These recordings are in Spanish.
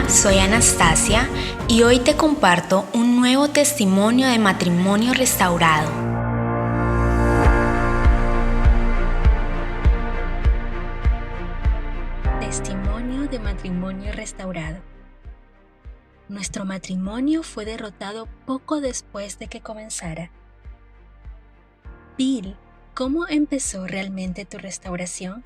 soy Anastasia y hoy te comparto un nuevo testimonio de matrimonio restaurado. Testimonio de matrimonio restaurado. Nuestro matrimonio fue derrotado poco después de que comenzara. Bill, ¿cómo empezó realmente tu restauración?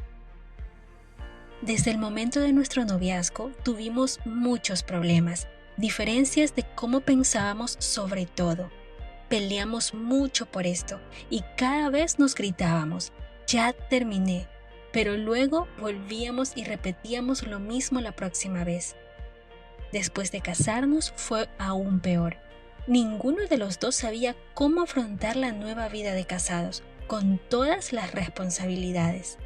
Desde el momento de nuestro noviazgo tuvimos muchos problemas, diferencias de cómo pensábamos sobre todo. Peleamos mucho por esto y cada vez nos gritábamos, ya terminé, pero luego volvíamos y repetíamos lo mismo la próxima vez. Después de casarnos fue aún peor. Ninguno de los dos sabía cómo afrontar la nueva vida de casados, con todas las responsabilidades.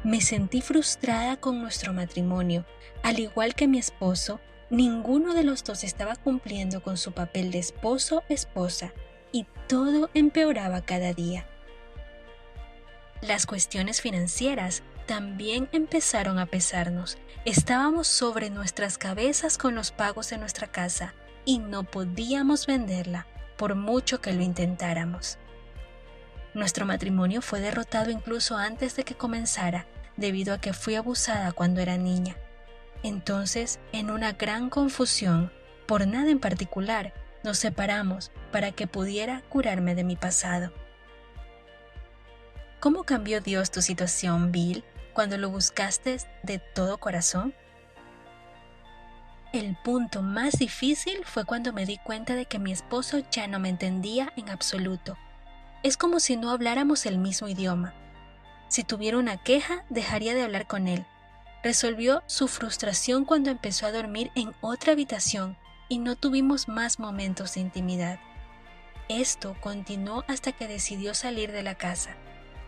Me sentí frustrada con nuestro matrimonio. Al igual que mi esposo, ninguno de los dos estaba cumpliendo con su papel de esposo-esposa y todo empeoraba cada día. Las cuestiones financieras también empezaron a pesarnos. Estábamos sobre nuestras cabezas con los pagos de nuestra casa y no podíamos venderla por mucho que lo intentáramos. Nuestro matrimonio fue derrotado incluso antes de que comenzara, debido a que fui abusada cuando era niña. Entonces, en una gran confusión, por nada en particular, nos separamos para que pudiera curarme de mi pasado. ¿Cómo cambió Dios tu situación, Bill, cuando lo buscaste de todo corazón? El punto más difícil fue cuando me di cuenta de que mi esposo ya no me entendía en absoluto. Es como si no habláramos el mismo idioma. Si tuviera una queja, dejaría de hablar con él. Resolvió su frustración cuando empezó a dormir en otra habitación y no tuvimos más momentos de intimidad. Esto continuó hasta que decidió salir de la casa.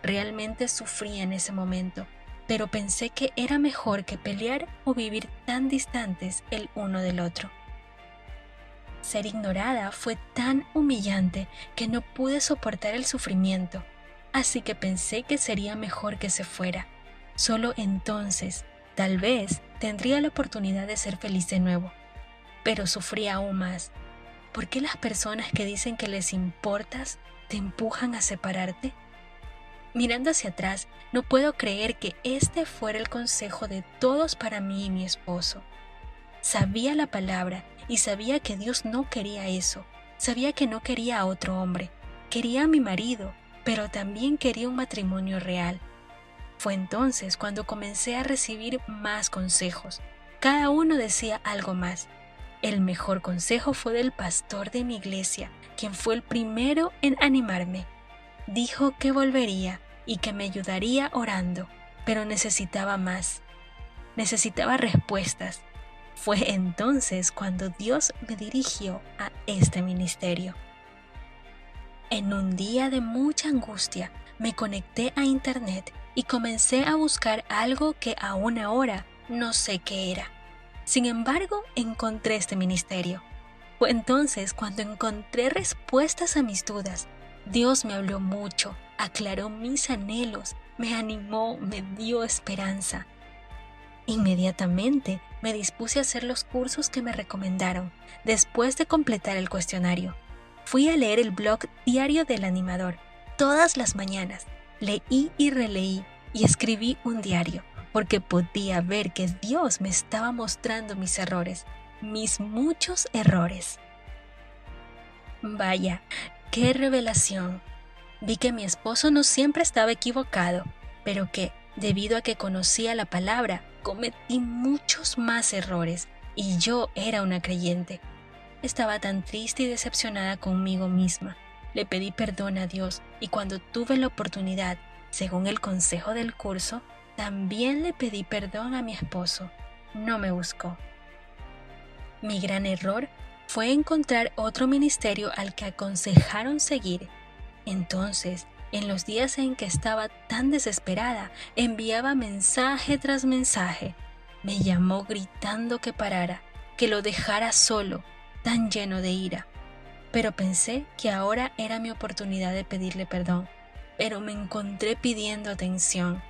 Realmente sufrí en ese momento, pero pensé que era mejor que pelear o vivir tan distantes el uno del otro. Ser ignorada fue tan humillante que no pude soportar el sufrimiento, así que pensé que sería mejor que se fuera. Solo entonces, tal vez, tendría la oportunidad de ser feliz de nuevo. Pero sufrí aún más. ¿Por qué las personas que dicen que les importas te empujan a separarte? Mirando hacia atrás, no puedo creer que este fuera el consejo de todos para mí y mi esposo. Sabía la palabra y sabía que Dios no quería eso. Sabía que no quería a otro hombre. Quería a mi marido, pero también quería un matrimonio real. Fue entonces cuando comencé a recibir más consejos. Cada uno decía algo más. El mejor consejo fue del pastor de mi iglesia, quien fue el primero en animarme. Dijo que volvería y que me ayudaría orando, pero necesitaba más. Necesitaba respuestas. Fue entonces cuando Dios me dirigió a este ministerio. En un día de mucha angustia, me conecté a internet y comencé a buscar algo que aún ahora no sé qué era. Sin embargo, encontré este ministerio. Fue entonces cuando encontré respuestas a mis dudas. Dios me habló mucho, aclaró mis anhelos, me animó, me dio esperanza. Inmediatamente me dispuse a hacer los cursos que me recomendaron después de completar el cuestionario. Fui a leer el blog Diario del Animador todas las mañanas. Leí y releí y escribí un diario porque podía ver que Dios me estaba mostrando mis errores, mis muchos errores. Vaya, qué revelación. Vi que mi esposo no siempre estaba equivocado, pero que, debido a que conocía la palabra, cometí muchos más errores y yo era una creyente. Estaba tan triste y decepcionada conmigo misma. Le pedí perdón a Dios y cuando tuve la oportunidad, según el consejo del curso, también le pedí perdón a mi esposo. No me buscó. Mi gran error fue encontrar otro ministerio al que aconsejaron seguir. Entonces, en los días en que estaba tan desesperada, enviaba mensaje tras mensaje. Me llamó gritando que parara, que lo dejara solo, tan lleno de ira. Pero pensé que ahora era mi oportunidad de pedirle perdón. Pero me encontré pidiendo atención.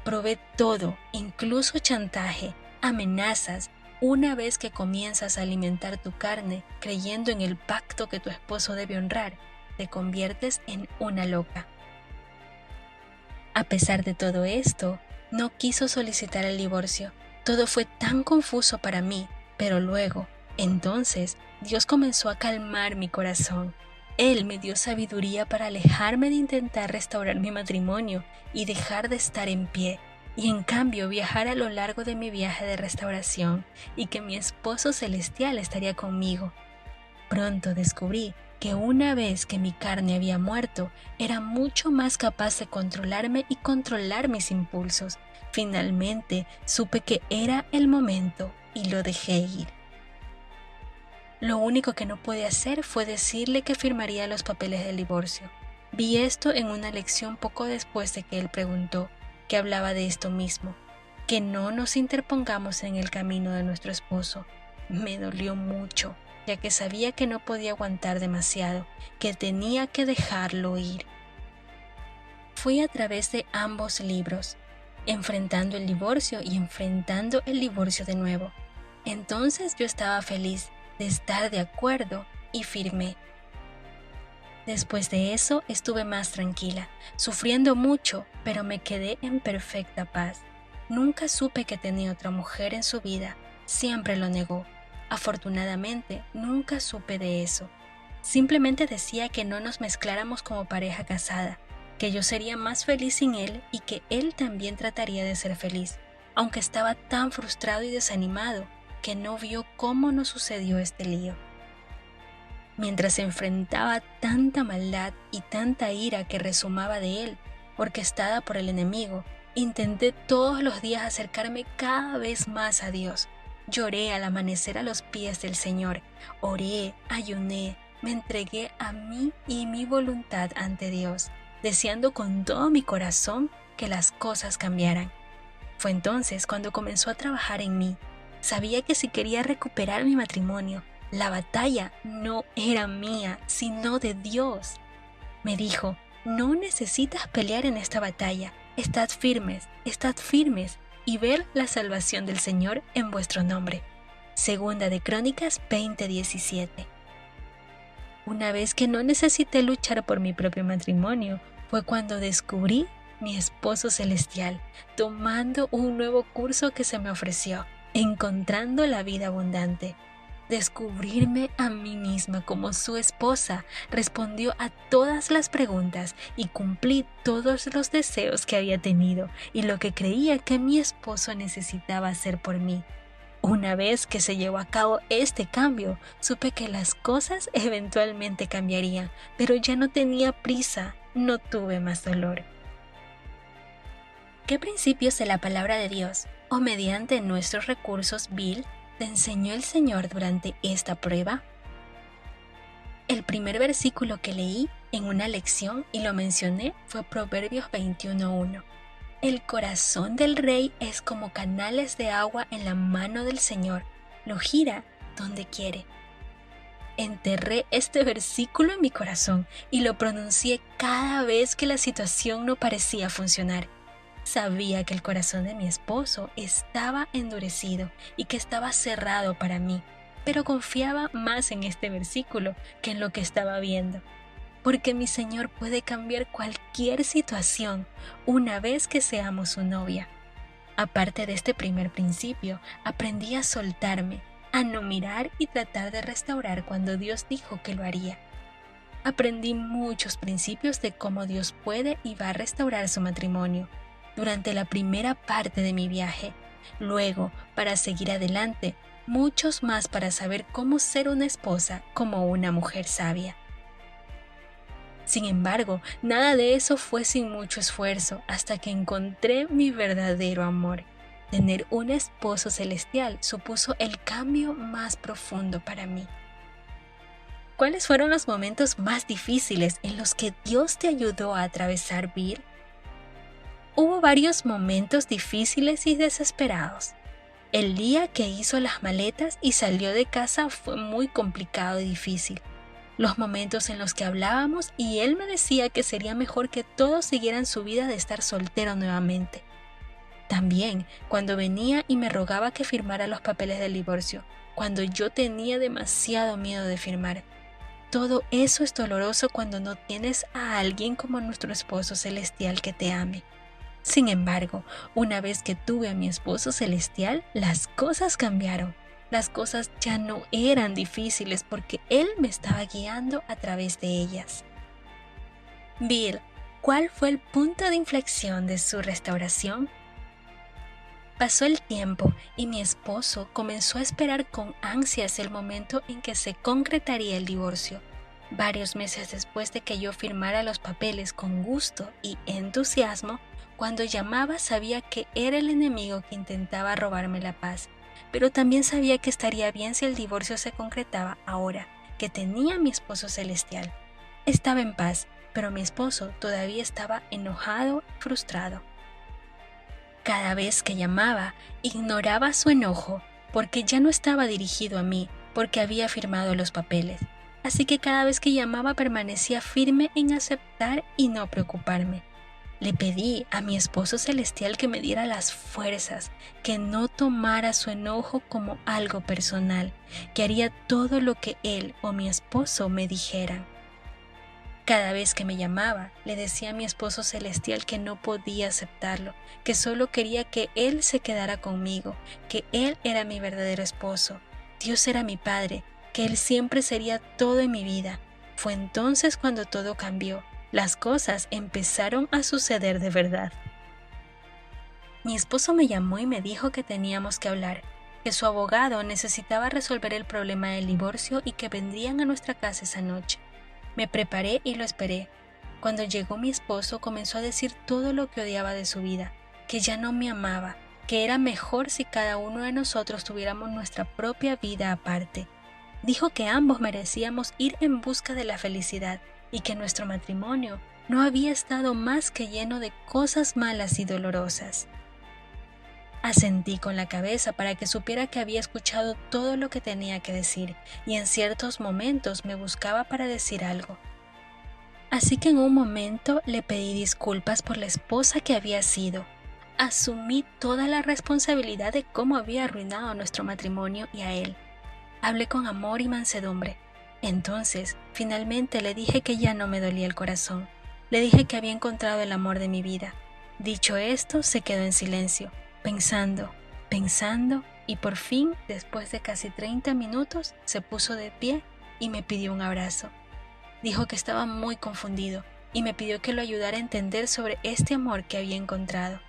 Probé todo, incluso chantaje, amenazas, una vez que comienzas a alimentar tu carne creyendo en el pacto que tu esposo debe honrar, te conviertes en una loca. A pesar de todo esto, no quiso solicitar el divorcio. Todo fue tan confuso para mí, pero luego, entonces, Dios comenzó a calmar mi corazón. Él me dio sabiduría para alejarme de intentar restaurar mi matrimonio y dejar de estar en pie, y en cambio viajar a lo largo de mi viaje de restauración y que mi esposo celestial estaría conmigo. Pronto descubrí que una vez que mi carne había muerto, era mucho más capaz de controlarme y controlar mis impulsos. Finalmente supe que era el momento y lo dejé ir. Lo único que no pude hacer fue decirle que firmaría los papeles del divorcio. Vi esto en una lección poco después de que él preguntó, que hablaba de esto mismo, que no nos interpongamos en el camino de nuestro esposo. Me dolió mucho, ya que sabía que no podía aguantar demasiado, que tenía que dejarlo ir. Fui a través de ambos libros, enfrentando el divorcio y enfrentando el divorcio de nuevo. Entonces yo estaba feliz de estar de acuerdo y firmé. Después de eso estuve más tranquila, sufriendo mucho, pero me quedé en perfecta paz. Nunca supe que tenía otra mujer en su vida, siempre lo negó. Afortunadamente, nunca supe de eso. Simplemente decía que no nos mezcláramos como pareja casada, que yo sería más feliz sin él y que él también trataría de ser feliz, aunque estaba tan frustrado y desanimado que no vio cómo nos sucedió este lío. Mientras enfrentaba tanta maldad y tanta ira que resumaba de él, orquestada por el enemigo, intenté todos los días acercarme cada vez más a Dios. Lloré al amanecer a los pies del Señor, oré, ayuné, me entregué a mí y mi voluntad ante Dios, deseando con todo mi corazón que las cosas cambiaran. Fue entonces cuando comenzó a trabajar en mí. Sabía que si quería recuperar mi matrimonio, la batalla no era mía, sino de Dios. Me dijo, no necesitas pelear en esta batalla, estad firmes y ver la salvación del Señor en vuestro nombre. Segunda de Crónicas 20:17. Una vez que no necesité luchar por mi propio matrimonio, fue cuando descubrí mi esposo celestial, tomando un nuevo curso que se me ofreció, encontrando la vida abundante. Descubrirme a mí misma como su esposa respondió a todas las preguntas y cumplí todos los deseos que había tenido y lo que creía que mi esposo necesitaba hacer por mí. Una vez que se llevó a cabo este cambio, supe que las cosas eventualmente cambiarían, pero ya no tenía prisa, no tuve más dolor. ¿Qué principios de la palabra de Dios o mediante nuestros recursos vil te enseñó el Señor durante esta prueba? El primer versículo que leí en una lección y lo mencioné fue Proverbios 21:1. El corazón del rey es como canales de agua en la mano del Señor, lo gira donde quiere. Enterré este versículo en mi corazón y lo pronuncié cada vez que la situación no parecía funcionar. Sabía que el corazón de mi esposo estaba endurecido y que estaba cerrado para mí, pero confiaba más en este versículo que en lo que estaba viendo, porque mi Señor puede cambiar cualquier situación una vez que seamos su novia. Aparte de este primer principio, aprendí a soltarme, a no mirar y tratar de restaurar cuando Dios dijo que lo haría. Aprendí muchos principios de cómo Dios puede y va a restaurar su matrimonio durante la primera parte de mi viaje. Luego, para seguir adelante, muchos más para saber cómo ser una esposa como una mujer sabia. Sin embargo, nada de eso fue sin mucho esfuerzo hasta que encontré mi verdadero amor. Tener un esposo celestial supuso el cambio más profundo para mí. ¿Cuáles fueron los momentos más difíciles en los que Dios te ayudó a atravesar, Vir? Hubo varios momentos difíciles y desesperados. El día que hizo las maletas y salió de casa fue muy complicado y difícil. Los momentos en los que hablábamos y él me decía que sería mejor que todos siguieran su vida de estar soltero nuevamente. También cuando venía y me rogaba que firmara los papeles del divorcio, cuando yo tenía demasiado miedo de firmar. Todo eso es doloroso cuando no tienes a alguien como nuestro esposo celestial que te ame. Sin embargo, una vez que tuve a mi esposo celestial, las cosas cambiaron. Las cosas ya no eran difíciles porque Él me estaba guiando a través de ellas. Bill, ¿cuál fue el punto de inflexión de su restauración? Pasó el tiempo y mi esposo comenzó a esperar con ansias el momento en que se concretaría el divorcio. Varios meses después de que yo firmara los papeles con gusto y entusiasmo, cuando llamaba sabía que era el enemigo que intentaba robarme la paz, pero también sabía que estaría bien si el divorcio se concretaba ahora, que tenía a mi esposo celestial. Estaba en paz, pero mi esposo todavía estaba enojado y frustrado. Cada vez que llamaba, ignoraba su enojo, porque ya no estaba dirigido a mí, porque había firmado los papeles. Así que cada vez que llamaba permanecía firme en aceptar y no preocuparme. Le pedí a mi esposo celestial que me diera las fuerzas, que no tomara su enojo como algo personal, que haría todo lo que él o mi esposo me dijeran. Cada vez que me llamaba, le decía a mi esposo celestial que no podía aceptarlo, que solo quería que él se quedara conmigo, que él era mi verdadero esposo, Dios era mi padre, que él siempre sería todo en mi vida. Fue entonces cuando todo cambió, las cosas empezaron a suceder de verdad. Mi esposo me llamó y me dijo que teníamos que hablar, que su abogado necesitaba resolver el problema del divorcio y que vendrían a nuestra casa esa noche. Me preparé y lo esperé. Cuando llegó mi esposo comenzó a decir todo lo que odiaba de su vida, que ya no me amaba, que era mejor si cada uno de nosotros tuviéramos nuestra propia vida aparte. Dijo que ambos merecíamos ir en busca de la felicidad y que nuestro matrimonio no había estado más que lleno de cosas malas y dolorosas. Asentí con la cabeza para que supiera que había escuchado todo lo que tenía que decir y en ciertos momentos me buscaba para decir algo. Así que en un momento le pedí disculpas por la esposa que había sido. Asumí toda la responsabilidad de cómo había arruinado nuestro matrimonio y a él. Hablé con amor y mansedumbre. Entonces, finalmente le dije que ya no me dolía el corazón. Le dije que había encontrado el amor de mi vida. Dicho esto, se quedó en silencio. Pensando y por fin, después de casi 30 minutos, se puso de pie y me pidió un abrazo. Dijo que estaba muy confundido y me pidió que lo ayudara a entender sobre este amor que había encontrado.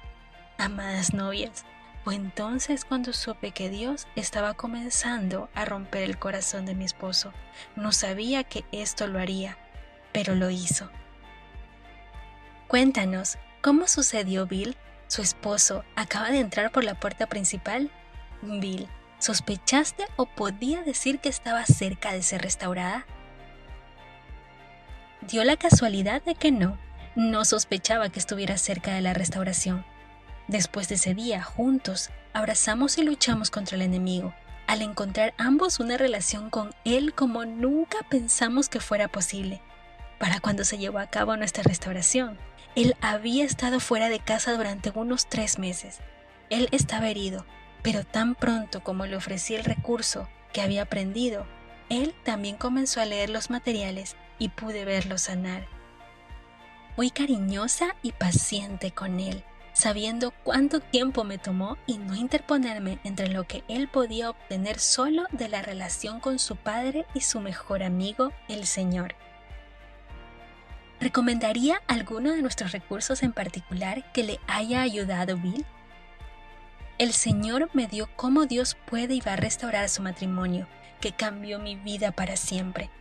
Amadas novias, fue entonces cuando supe que Dios estaba comenzando a romper el corazón de mi esposo. No sabía que esto lo haría, pero lo hizo. Cuéntanos, ¿cómo sucedió, Bill? Su esposo acaba de entrar por la puerta principal. Bill, ¿sospechaste o podía decir que estaba cerca de ser restaurada? Dio la casualidad de que no sospechaba que estuviera cerca de la restauración. Después de ese día, juntos, abrazamos y luchamos contra el enemigo, al encontrar ambos una relación con él como nunca pensamos que fuera posible. Para cuando se llevó a cabo nuestra restauración, él había estado fuera de casa durante unos 3 meses. Él estaba herido, pero tan pronto como le ofrecí el recurso que había aprendido, él también comenzó a leer los materiales y pude verlo sanar. Fui cariñosa y paciente con él, sabiendo cuánto tiempo me tomó y no interponerme entre lo que él podía obtener solo de la relación con su padre y su mejor amigo, el Señor. ¿Recomendaría alguno de nuestros recursos en particular que le haya ayudado Bill? El Señor me dio cómo Dios puede y va a restaurar su matrimonio, que cambió mi vida para siempre.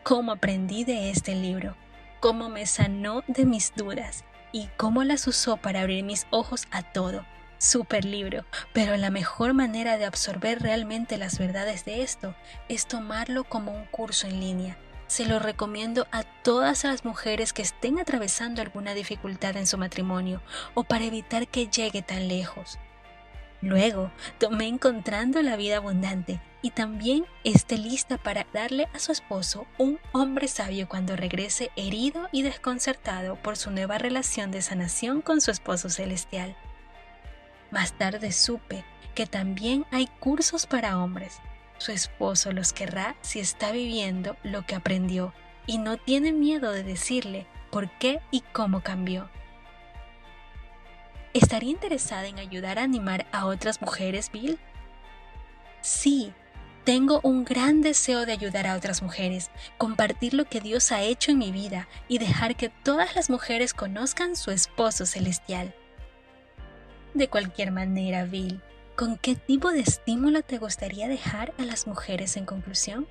Cómo aprendí de este libro, cómo me sanó de mis dudas y cómo las usó para abrir mis ojos a todo. Súper libro, pero la mejor manera de absorber realmente las verdades de esto es tomarlo como un curso en línea. Se lo recomiendo a todas las mujeres que estén atravesando alguna dificultad en su matrimonio o para evitar que llegue tan lejos. Luego, tomé Encontrando la Vida Abundante y también esté lista para darle a su esposo un hombre sabio cuando regrese herido y desconcertado por su nueva relación de sanación con su esposo celestial. Más tarde supe que también hay cursos para hombres. Su esposo los querrá si está viviendo lo que aprendió y no tiene miedo de decirle por qué y cómo cambió. ¿Estaría interesada en ayudar a animar a otras mujeres, Bill? Sí, tengo un gran deseo de ayudar a otras mujeres, compartir lo que Dios ha hecho en mi vida y dejar que todas las mujeres conozcan su esposo celestial. De cualquier manera, Bill, ¿con qué tipo de estímulo te gustaría dejar a las mujeres en conclusión?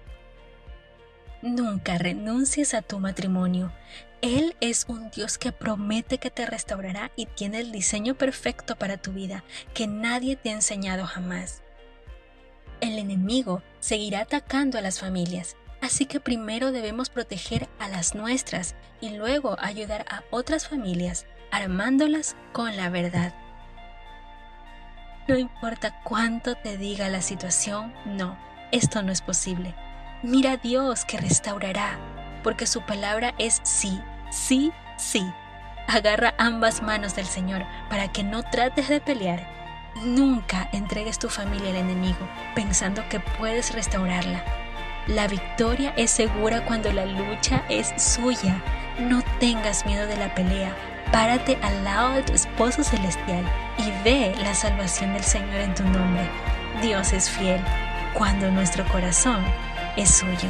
Nunca renuncies a tu matrimonio. Él es un Dios que promete que te restaurará y tiene el diseño perfecto para tu vida que nadie te ha enseñado jamás. El enemigo seguirá atacando a las familias, así que primero debemos proteger a las nuestras y luego ayudar a otras familias, armándolas con la verdad. No importa cuánto te diga la situación, no, esto no es posible. Mira a Dios que restaurará, porque su palabra es sí, sí, sí. Agarra ambas manos del Señor para que no trates de pelear. Nunca entregues tu familia al enemigo pensando que puedes restaurarla. La victoria es segura cuando la lucha es suya. No tengas miedo de la pelea. Párate al lado de tu esposo celestial y ve la salvación del Señor en tu nombre. Dios es fiel cuando nuestro corazón es suyo.